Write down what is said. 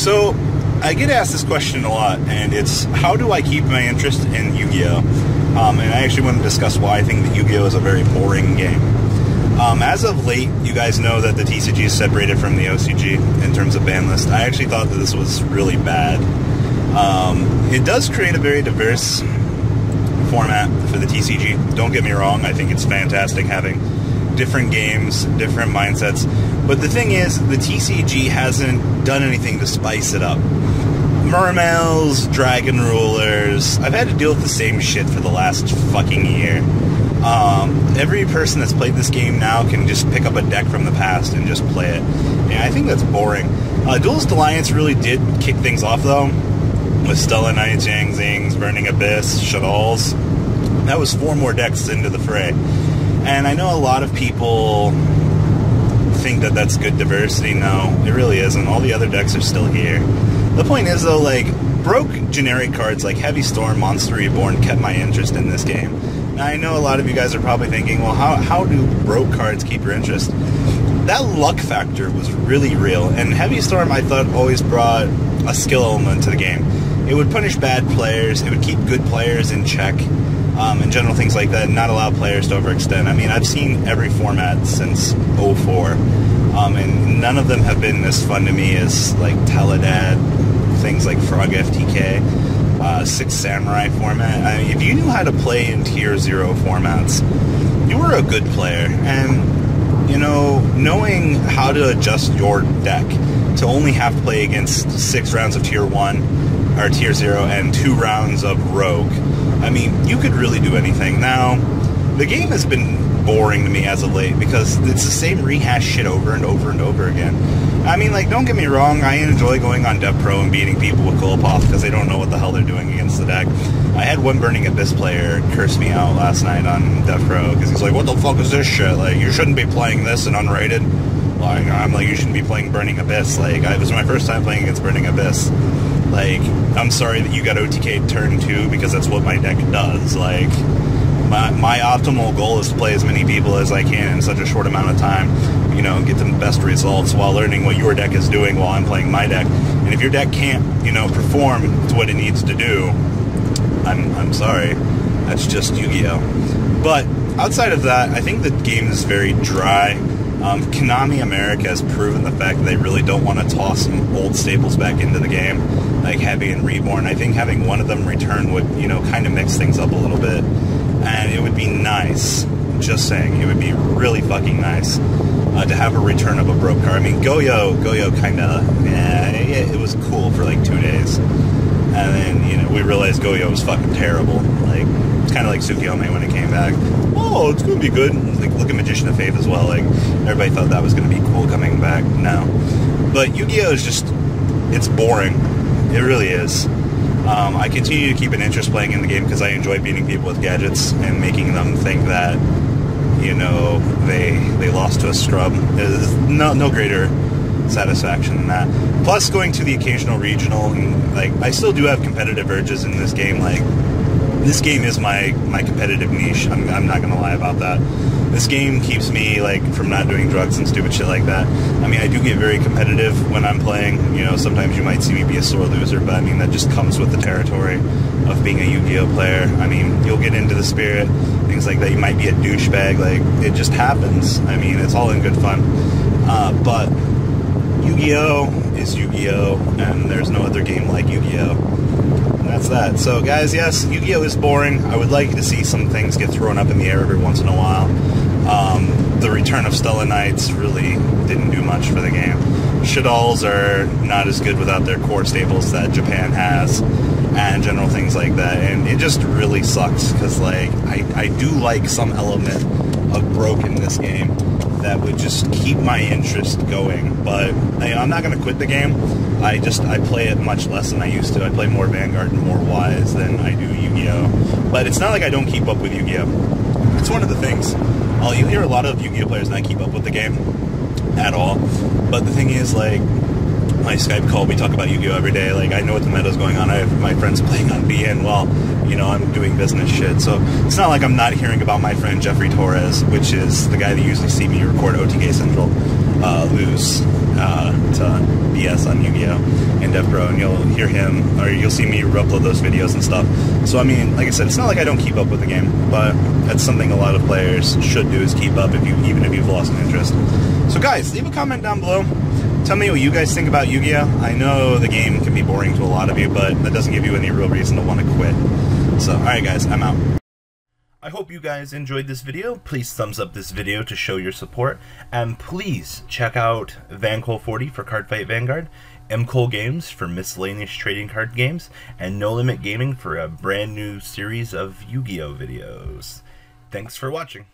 So, I get asked this question a lot, and it's, how do I keep my interest in Yu-Gi-Oh? And I actually want to discuss why I think that Yu-Gi-Oh is a very boring game. As of late, you guys know that the TCG is separated from the OCG in terms of ban list. I actually thought that this was really bad. It does create a very diverse format for the TCG. Don't get me wrong, I think it's fantastic having different games, different mindsets. But the thing is, the TCG hasn't done anything to spice it up. Mermails, Dragon Rulers, I've had to deal with the same shit for the last fucking year. Every person that's played this game now can just pick up a deck from the past and just play it. And I think that's boring. Duelist Alliance really did kick things off, though, with Stella Knights, Yang Zings, Burning Abyss, Shadalls. That was 4 more decks into the fray. And I know a lot of people think that that's good diversity. No, it really isn't. All the other decks are still here. The point is, though, like, broke generic cards like Heavy Storm, Monster Reborn kept my interest in this game. Now, I know a lot of you guys are probably thinking, well, how do broke cards keep your interest? That luck factor was really real, and Heavy Storm, I thought, always brought a skill element to the game. It would punish bad players, it would keep good players in check, and general things like that, and not allow players to overextend. I mean, I've seen every format since 04, and none of them have been as fun to me as, like, Teledad, things like Frog FTK, Six Samurai format. I mean, if you knew how to play in Tier 0 formats, you were a good player. And, you know, knowing how to adjust your deck to only have to play against 6 rounds of Tier 1, or Tier 0, and 2 rounds of Rogue, I mean, you could really do anything. Now, the game has been boring to me as of late because it's the same rehash shit over and over and over again. I mean, like, don't get me wrong, I enjoy going on DevPro and beating people with Kolopov because they don't know what the hell they're doing against the deck. I had one Burning Abyss player curse me out last night on DevPro because he's like, what the fuck is this shit? Like, you shouldn't be playing this in unrated. Like, I'm like, you shouldn't be playing Burning Abyss. Like, it was my first time playing against Burning Abyss. Like, I'm sorry that you got OTK'd turn 2 because that's what my deck does. Like, my optimal goal is to play as many people as I can in such a short amount of time, you know, get the best results while learning what your deck is doing while I'm playing my deck. And if your deck can't, you know, perform to what it needs to do, I'm sorry. That's just Yu-Gi-Oh! But outside of that, I think the game is very dry. Konami America has proven the fact that they really don't want to toss some old staples back into the game, like Heavy and Reborn. I think having one of them return would, you know, kind of mix things up a little bit. And it would be nice, just saying, it would be really fucking nice to have a return of a broke card. I mean, Goyo kind of, it was cool for like 2 days. And then, you know, we realized Goyo was fucking terrible. Like, it's kind of like Tsukiyome when it came back. Oh, it's going to be good. Like, look at Magician of Faith as well. Like, everybody thought that was going to be cool coming back. No. But Yu-Gi-Oh! Is just, it's boring. It really is. I continue to keep an interest playing in the game because I enjoy beating people with gadgets and making them think that, you know, they lost to a scrub. There's no greater satisfaction than that. Plus, going to the occasional regional, and, like, I still do have competitive urges in this game. Like, this game is my competitive niche. I'm not gonna lie about that. This game keeps me, like, from not doing drugs and stupid shit like that. I mean, I do get very competitive when I'm playing. You know, sometimes you might see me be a sore loser, but I mean, that just comes with the territory of being a Yu-Gi-Oh! Player. I mean, you'll get into the spirit, things like that. You might be a douchebag. Like, it just happens. I mean, it's all in good fun. But Yu-Gi-Oh! Is Yu-Gi-Oh! And there's no other game like Yu-Gi-Oh! And that's that. So, guys, yes, Yu-Gi-Oh! Is boring. I would like to see some things get thrown up in the air every once in a while. The return of Stella Knights really didn't do much for the game. Shadalls are not as good without their core staples that Japan has, and general things like that. And it just really sucks, because, like, I do like some element of broke in this game that would just keep my interest going. But I'm not going to quit the game. I play it much less than I used to. I play more Vanguard and more Wise than I do Yu-Gi-Oh! But it's not like I don't keep up with Yu-Gi-Oh! It's one of the things. You hear a lot of Yu-Gi-Oh! Players not keep up with the game at all. But the thing is, like, my Skype call, we talk about Yu-Gi-Oh! Every day. Like, I know what the meta's going on. I have my friends playing on BN while, you know, I'm doing business shit. So it's not like I'm not hearing about my friend Jeffrey Torres, which is the guy that usually see me record OTK Central. lose to BS on Yu-Gi-Oh! And DevPro, and you'll hear him, or you'll see me upload those videos and stuff. So I mean, like I said, it's not like I don't keep up with the game, but that's something a lot of players should do, is keep up even if you've lost an interest. So guys, leave a comment down below. Tell me what you guys think about Yu-Gi-Oh! I know the game can be boring to a lot of you, but that doesn't give you any real reason to want to quit. So, alright guys, I'm out. I hope you guys enjoyed this video. Please thumbs up this video to show your support. And please check out Vanguard 40 for Cardfight Vanguard, kohl Games for miscellaneous trading card games, and No Limit Gaming for a brand new series of Yu-Gi-Oh! Videos. Thanks for watching.